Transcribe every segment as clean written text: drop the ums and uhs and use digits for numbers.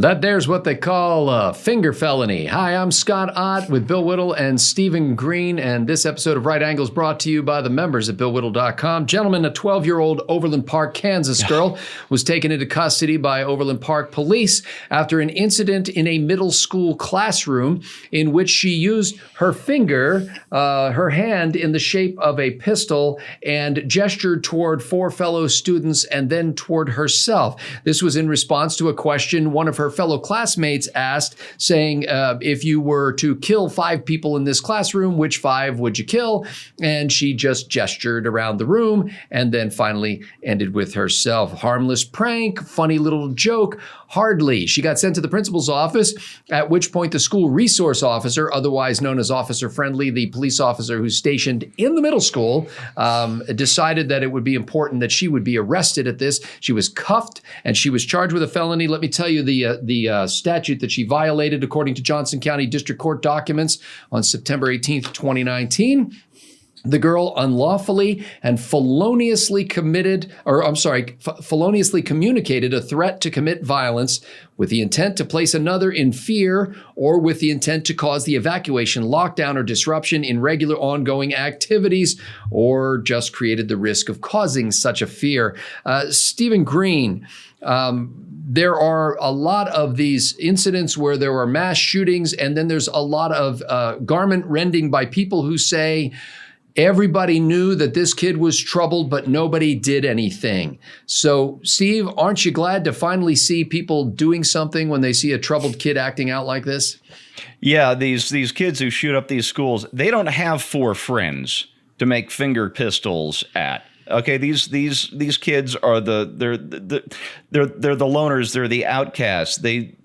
That there's what they call a finger felony. Hi, I'm Scott Ott with Bill Whittle and Stephen Green, and this episode of Right Angles brought to you by the members at BillWhittle.com. Gentlemen, a 12-year-old Overland Park, Kansas girl was taken into custody by Overland Park police after an incident in a middle school classroom in which she used her finger, her hand in the shape of a pistol, and gestured toward four fellow students and then toward herself. This was in response to a question one of her fellow classmates asked, saying, if you were to kill 5 people in this classroom, which 5 would you kill? And she just gestured around the room and then finally ended with herself. Harmless prank, funny little joke. Hardly. She got sent to the principal's office, at which point the school resource officer, otherwise known as Officer Friendly, the police officer who's stationed in the middle school, decided that it would be important that she would be arrested at this. She was cuffed and she was charged with a felony. Let me tell you the statute that she violated according to Johnson County District Court documents on September 18th, 2019. The girl unlawfully and feloniously communicated a threat to commit violence with the intent to place another in fear or with the intent to cause the evacuation, lockdown, or disruption in regular ongoing activities, or just created the risk of causing such a fear. Stephen Green, there are a lot of these incidents where there are mass shootings, and then there's a lot of garment rending by people who say, everybody knew that this kid was troubled, but nobody did anything. So, Steve, aren't you glad to finally see people doing something when they see a troubled kid acting out like this? Yeah, these kids who shoot up these schools, they don't have 4 friends to make finger pistols at. Okay, these kids are they're the loners, they're the outcasts. They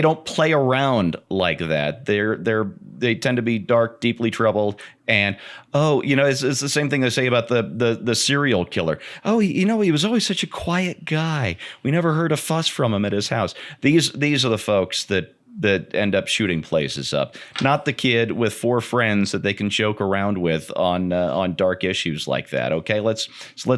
don't play around like that. They tend to be dark, deeply troubled, and it's the same thing they say about the serial killer. Oh, he was always such a quiet guy. We never heard a fuss from him at his house. These are the folks that end up shooting places up, not the kid with 4 friends that they can joke around with on dark issues like that. Okay, let's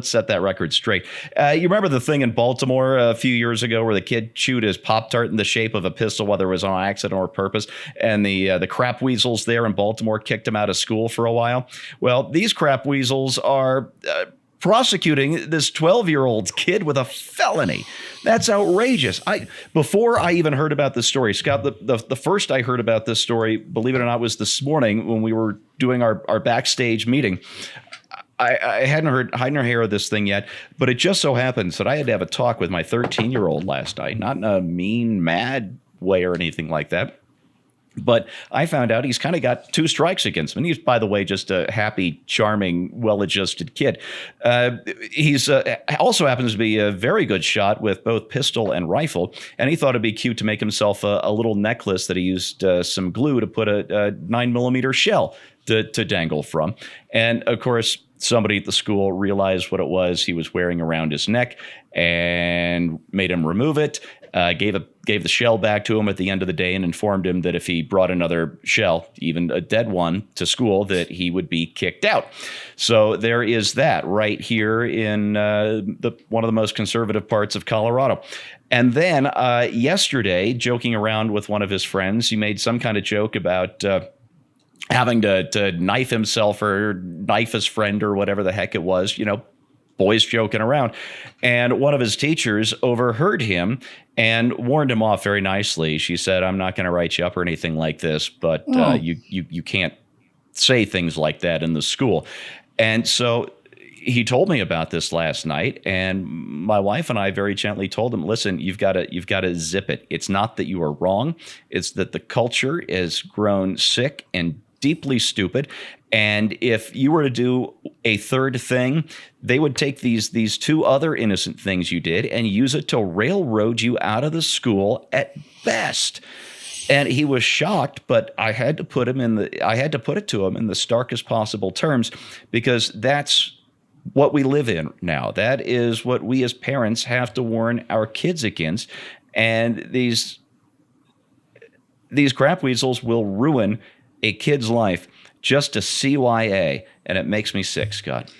set that record straight. You remember the thing in Baltimore a few years ago where the kid chewed his Pop-Tart in the shape of a pistol, whether it was on accident or purpose, and the crap weasels there in Baltimore kicked him out of school for a while? Well, these crap weasels are prosecuting this 12-year-old kid with a felony. That's outrageous. Before I even heard about this story, Scott, the first I heard about this story, believe it or not, was this morning when we were doing our backstage meeting. I hadn't heard of this thing yet, but it just so happens that I had to have a talk with my 13-year-old last night, not in a mean, mad way or anything like that. But I found out he's kind of got 2 strikes against him. And he's, by the way, just a happy, charming, well-adjusted kid. He's also happens to be a very good shot with both pistol and rifle. And he thought it'd be cute to make himself a little necklace that he used some glue to put a 9mm shell to dangle from. And, of course, somebody at the school realized what it was he was wearing around his neck and made him remove it. Gave the shell back to him at the end of the day and informed him that if he brought another shell, even a dead one, to school, that he would be kicked out. So there is that right here in one of the most conservative parts of Colorado. And then yesterday, joking around with one of his friends, he made some kind of joke about having to knife himself or knife his friend or whatever the heck it was, boys joking around. And one of his teachers overheard him and warned him off very nicely. She said, I'm not going to write you up or anything like this, but you can't say things like that in the school. And so he told me about this last night, and my wife and I very gently told him, listen, you've got to zip it. It's not that you are wrong. It's that the culture has grown sick and deeply stupid. And if you were to do a third thing, they would take these 2 other innocent things you did and use it to railroad you out of the school at best. And he was shocked, but I had to put it to him in the starkest possible terms, because that's what we live in now. That is what we as parents have to warn our kids against. And these crap weasels will ruin a kid's life just to CYA, and it makes me sick, Scott.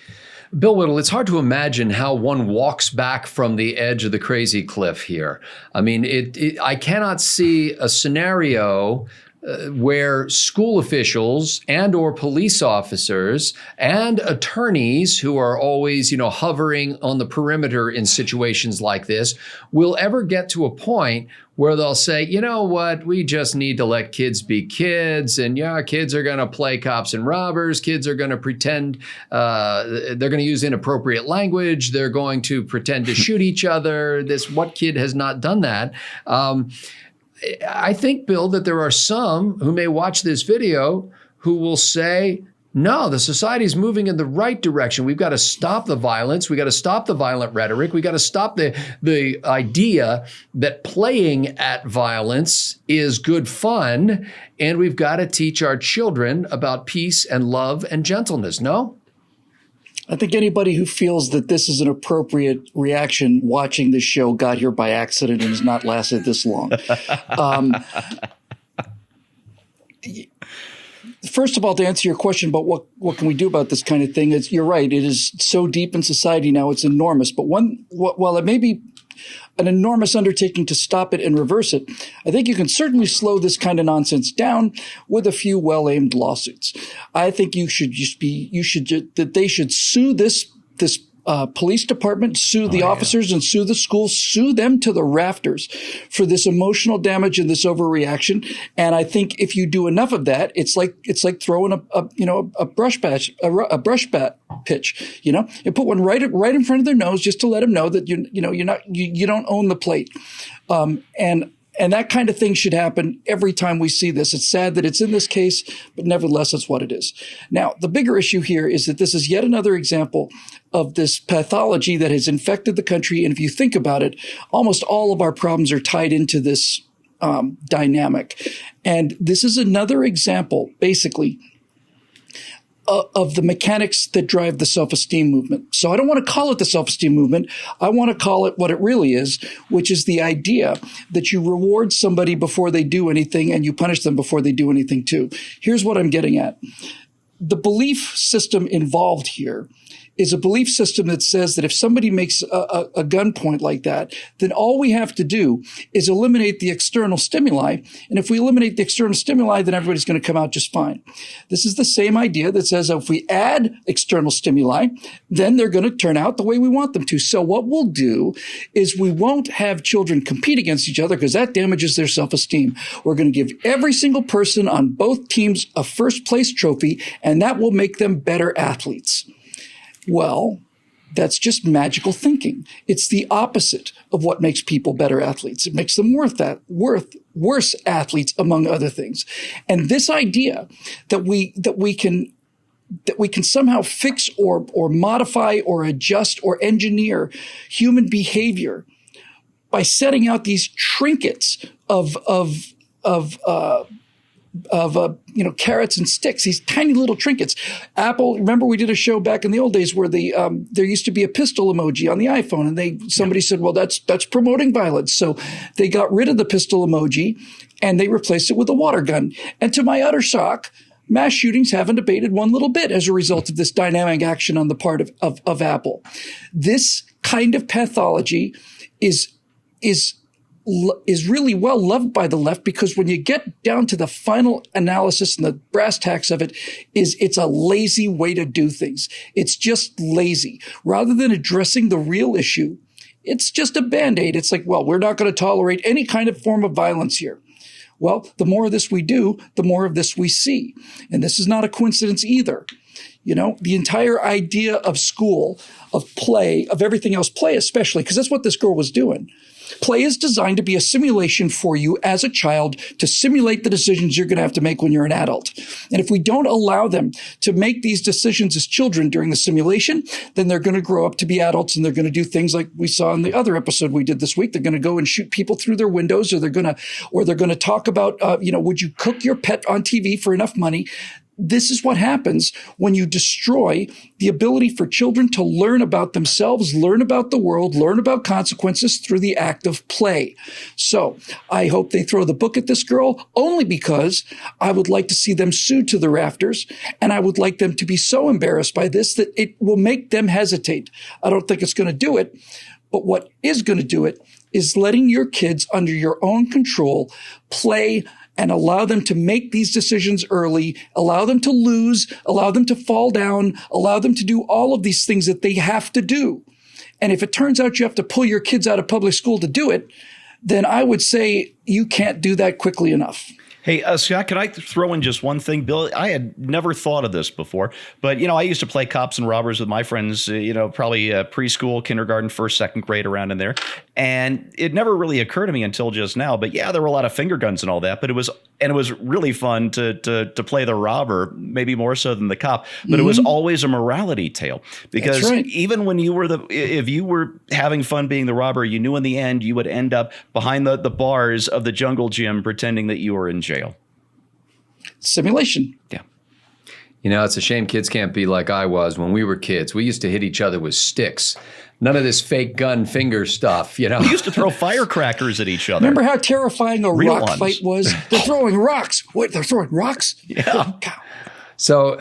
Bill Whittle, it's hard to imagine how one walks back from the edge of the crazy cliff here. I mean, I cannot see a scenario where school officials and or police officers and attorneys who are always, hovering on the perimeter in situations like this will ever get to a point where they'll say, you know what, we just need to let kids be kids. And kids are going to play cops and robbers. Kids are going to pretend they're going to use inappropriate language. They're going to pretend to shoot each other. What kid has not done that? I think, Bill, that there are some who may watch this video who will say, no, the society is moving in the right direction. We've got to stop the violence. We got to stop the violent rhetoric. We got to stop the idea that playing at violence is good fun. And we've got to teach our children about peace and love and gentleness. No? I think anybody who feels that this is an appropriate reaction watching this show got here by accident and has not lasted this long. First of all, to answer your question about what can we do about this kind of thing, you're right. It is so deep in society now, it's enormous. But while it may be an enormous undertaking to stop it and reverse it, I think you can certainly slow this kind of nonsense down with a few well-aimed lawsuits. I think they should sue this police department, sue the officers and sue the schools, sue them to the rafters for this emotional damage and this overreaction. And I think if you do enough of that, it's like throwing a brush bat pitch. You put one right in front of their nose just to let them know that you don't own the plate. And that kind of thing should happen every time we see this. It's sad that it's in this case, but nevertheless, it's what it is. Now, the bigger issue here is that this is yet another example of this pathology that has infected the country. And if you think about it, almost all of our problems are tied into this dynamic. And this is another example, basically, of the mechanics that drive the self-esteem movement. So I don't want to call it the self-esteem movement. I want to call it what it really is, which is the idea that you reward somebody before they do anything and you punish them before they do anything too. Here's what I'm getting at. The belief system involved here is a belief system that says that if somebody makes a gun point like that, then all we have to do is eliminate the external stimuli. And if we eliminate the external stimuli, then everybody's going to come out just fine. This is the same idea that says if we add external stimuli, then they're going to turn out the way we want them to. So what we'll do is we won't have children compete against each other because that damages their self-esteem. We're going to give every single person on both teams a first place trophy, and that will make them better athletes. Well, that's just magical thinking. It's the opposite of what makes people better athletes. It makes them worse athletes, among other things. And this idea that we can somehow fix or modify or adjust or engineer human behavior by setting out these trinkets of carrots and sticks, these tiny little trinkets. Apple, remember we did a show back in the old days where there used to be a pistol emoji on the iPhone, and somebody said, well, that's promoting violence. So they got rid of the pistol emoji and they replaced it with a water gun. And to my utter shock, mass shootings haven't abated one little bit as a result of this dynamic action on the part of Apple. This kind of pathology is really well loved by the left, because when you get down to the final analysis and the brass tacks of it, it's a lazy way to do things. It's just lazy. Rather than addressing the real issue, it's just a Band-Aid. It's like, well, we're not going to tolerate any kind of form of violence here. Well, the more of this we do, the more of this we see. And this is not a coincidence either. The entire idea of school, of play, of everything else, play especially, because that's what this girl was doing. Play is designed to be a simulation for you as a child to simulate the decisions you're going to have to make when you're an adult. And if we don't allow them to make these decisions as children during the simulation, then they're going to grow up to be adults and they're going to do things like we saw in the other episode we did this week. They're going to go and shoot people through their windows, or they're going to talk about, would you cook your pet on TV for enough money? this is what happens when you destroy the ability for children to learn about themselves, learn about the world, learn about consequences through the act of play. So I hope they throw the book at this girl only because I would like to see them sued to the rafters, and I would like them to be so embarrassed by this that it will make them hesitate. I don't think it's going to do it, but what is going to do it is letting your kids under your own control play and allow them to make these decisions early, allow them to lose, allow them to fall down, allow them to do all of these things that they have to do. And if it turns out you have to pull your kids out of public school to do it, then I would say you can't do that quickly enough. Hey, Scott, could I throw in just one thing? Bill, I had never thought of this before, but, I used to play cops and robbers with my friends, probably preschool, kindergarten, first, second grade, around in there. And it never really occurred to me until just now. But yeah, there were a lot of finger guns and all that, but it was really fun to play the robber, maybe more so than the cop. But it was always a morality tale, because even when you were if you were having fun being the robber, you knew in the end you would end up behind the bars of the jungle gym pretending that you were in jail. Simulation. Yeah. It's a shame kids can't be like I was when we were kids. We used to hit each other with sticks. None of this fake gun finger stuff, We used to throw firecrackers at each other. Remember how terrifying a Real rock ones. fight was? They're throwing rocks. Wait, they're throwing rocks? Yeah. So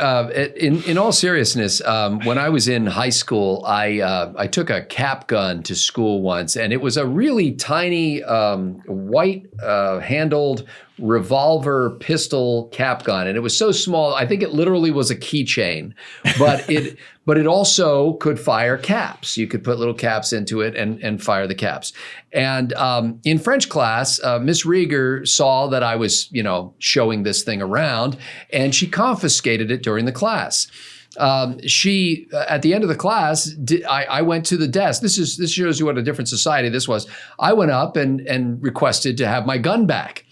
in all seriousness, when I was in high school, I took a cap gun to school once, and it was a really tiny white handled revolver pistol cap gun. And it was so small, I think it literally was a keychain, but it also could fire caps. You could put little caps into it and fire the caps. And in French class, Miss Rieger saw that I was, showing this thing around, and she confiscated it during the class. She, at the end of the class, I went to the desk. This shows you what a different society this was. I went up and requested to have my gun back.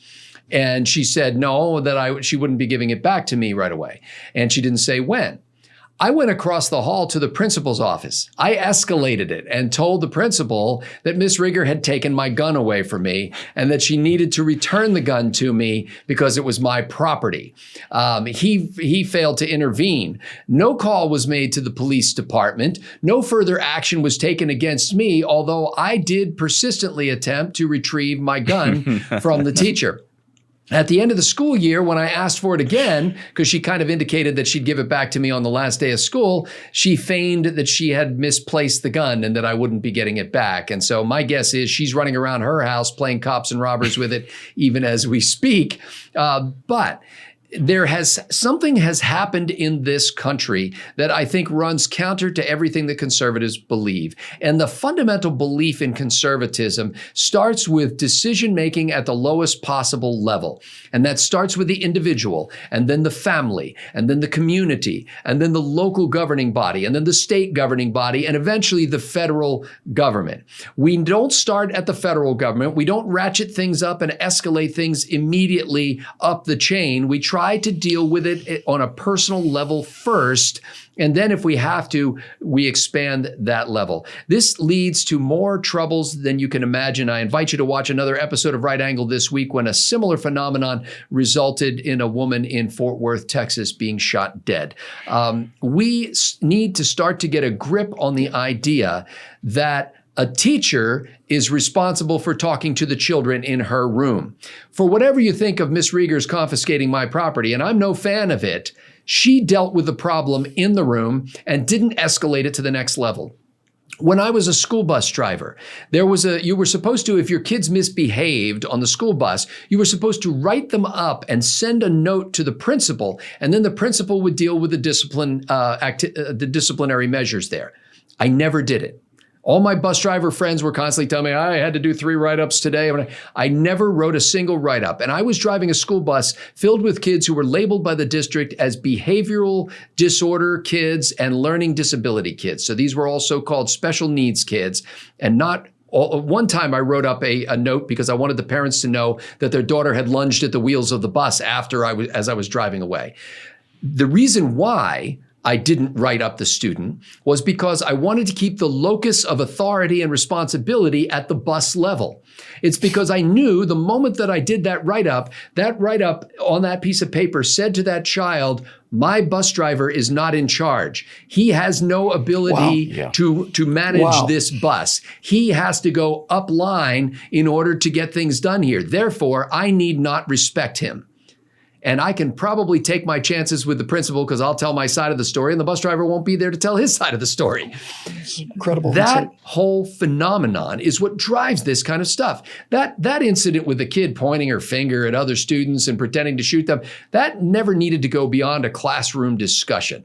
And she said no, that she wouldn't be giving it back to me right away. And she didn't say when. I went across the hall to the principal's office. I escalated it and told the principal that Miss Rieger had taken my gun away from me and that she needed to return the gun to me because it was my property. He failed to intervene. No call was made to the police department. No further action was taken against me, although I did persistently attempt to retrieve my gun from the teacher. At the end of the school year, when I asked for it again, because she kind of indicated that she'd give it back to me on the last day of school, she feigned that she had misplaced the gun and that I wouldn't be getting it back. And so my guess is she's running around her house playing cops and robbers with it even as we speak. But something has happened in this country that I think runs counter to everything that conservatives believe. And the fundamental belief in conservatism starts with decision-making at the lowest possible level. And that starts with the individual, and then the family, and then the community, and then the local governing body, and then the state governing body, and eventually the federal government. We don't start at the federal government. We don't ratchet things up and escalate things immediately up the chain. We try to deal with it on a personal level first, and then if we have to, we expand that level. This leads to more troubles than you can imagine. I invite you to watch another episode of Right Angle this week when a similar phenomenon resulted in a woman in Fort Worth, Texas, being shot dead. We need to start to get a grip on the idea that a teacher is responsible for talking to the children in her room. For whatever you think of Miss Rieger's confiscating my property, and I'm no fan of it, she dealt with the problem in the room and didn't escalate it to the next level. When I was a school bus driver, you were supposed to, if your kids misbehaved on the school bus, you were supposed to write them up and send a note to the principal, and then the principal would deal with the disciplinary measures there. I never did it. All my bus driver friends were constantly telling me I had to do 3 write-ups today. I never wrote a single write-up. And I was driving a school bus filled with kids who were labeled by the district as behavioral disorder kids and learning disability kids. So these were all so-called special needs kids. And one time I wrote up a note because I wanted the parents to know that their daughter had lunged at the wheels of the bus as I was driving away. The reason why I didn't write up the student was because I wanted to keep the locus of authority and responsibility at the bus level. It's because I knew the moment that I did that write-up on that piece of paper said to that child, my bus driver is not in charge. He has no ability to manage this bus. He has to go up line in order to get things done here. Therefore, I need not respect him. And I can probably take my chances with the principal because I'll tell my side of the story and the bus driver won't be there to tell his side of the story. It's incredible. That whole phenomenon is what drives this kind of stuff. That incident with the kid pointing her finger at other students and pretending to shoot them, that never needed to go beyond a classroom discussion,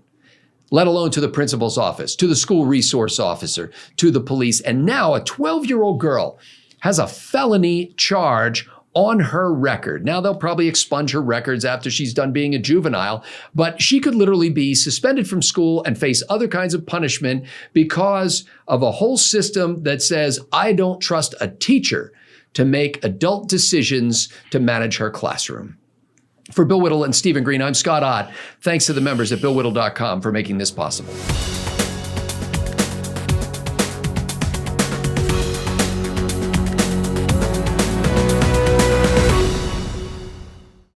let alone to the principal's office, to the school resource officer, to the police. And now a 12-year-old girl has a felony charge on her record. Now they'll probably expunge her records after she's done being a juvenile, but she could literally be suspended from school and face other kinds of punishment because of a whole system that says, I don't trust a teacher to make adult decisions to manage her classroom. For Bill Whittle and Stephen Green, I'm Scott Ott. Thanks to the members at BillWhittle.com for making this possible.